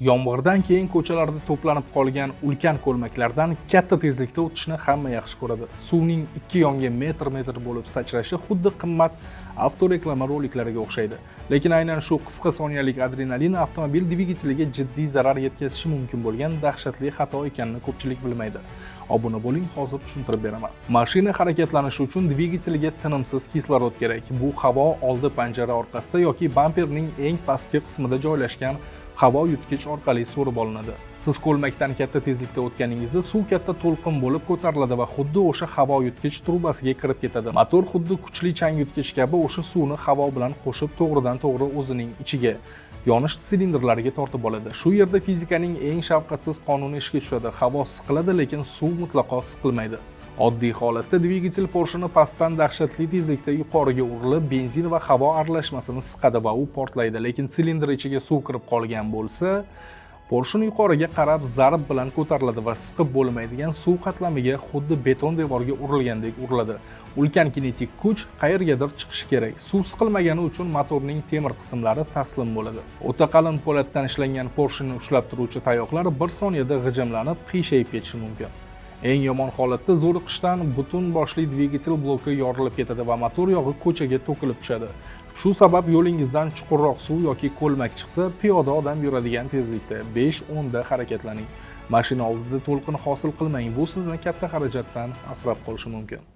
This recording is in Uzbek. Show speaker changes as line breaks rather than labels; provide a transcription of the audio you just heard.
Yomg'irdan keyin ko'chalarda to'planib qolgan ulkan ko'lmaklardan katta tezlikda o'tishni hamma yaxshi ko'radi. Suvning ikki yonga metr bo'lib sachrashi xuddi qimmat avtoreklama roliklariga o'xshaydi. Lekin aynan shu qisqa soniyalik adrenalin avtomobil dvigateliga jiddiy zarar yetkazishi mumkin bo'lgan dahshatli xato ekanini ko'pchilik bilmaydi. Obuna bo'ling, hozir tushuntirib beraman. Mashina harakatlanishi uchun dvigateliga tinimsiz kislorod kerak. Bu havo oldi panjara orqasida yoki bamperning eng pastki qismida joylashgan havo yutgich orqali so'rib olinadi. Siz ko'lmakdan katta tezlikda o'tganingizda suv katta to'lqin bo'lib ko'tariladi va xuddi o'sha havo yutgich trubasiga kirib ketadi. Motor xuddi kuchli chang yutgich kabi o'sha suvni havo bilan qo'shib to'g'ridan-to'g'ri o'zining ichiga, yonish silindrlariga tortib oladi. Shu yerda fizikaning eng shafqatsiz qonuni ishga tushadi. Havo siqiladi, lekin suv mutlaqo siqilmaydi. Oddiy holatda dvigatel Porsche'ni pastdan dahshatli tezlikda yuqoriga urilib, benzin va havo aralashmasini siqadi va u portlaydi. Lekin silindr ichiga suv kirib qolgan bo'lsa, Porsche'ni yuqoriga qarab zarb bilan ko'tariladi va siqib bo'lmaydigan suv qatlamiga xuddi beton devorga urilgandek uriladi. Ulkan kinetik kuch qayergadir chiqishi kerak. Suv siqilmagani uchun motorning temir qismlari taslim bo'ladi. O'ta qalin po'latdan ishlangan Porsche'ni ushlab turuvchi tayoqlar bir soniyada g'ijimlanib, qiyshayib ketishi mumkin. Eng yomon holatda zo'riqishdan butun boshli dvigatel bloki yorilib ketadi va motor yog'i ko'chaga to'kilib tushadi. Shu sabab yo'lingizdan chuqurroq suv yoki ko'lmak chiqsa, piyoda odam yuradigan tezlikda 5-10 da harakatlaning. Mashina oldida to'lqin hosil qilmang. Bu sizni katta xarajatdan asrab qolishi mumkin.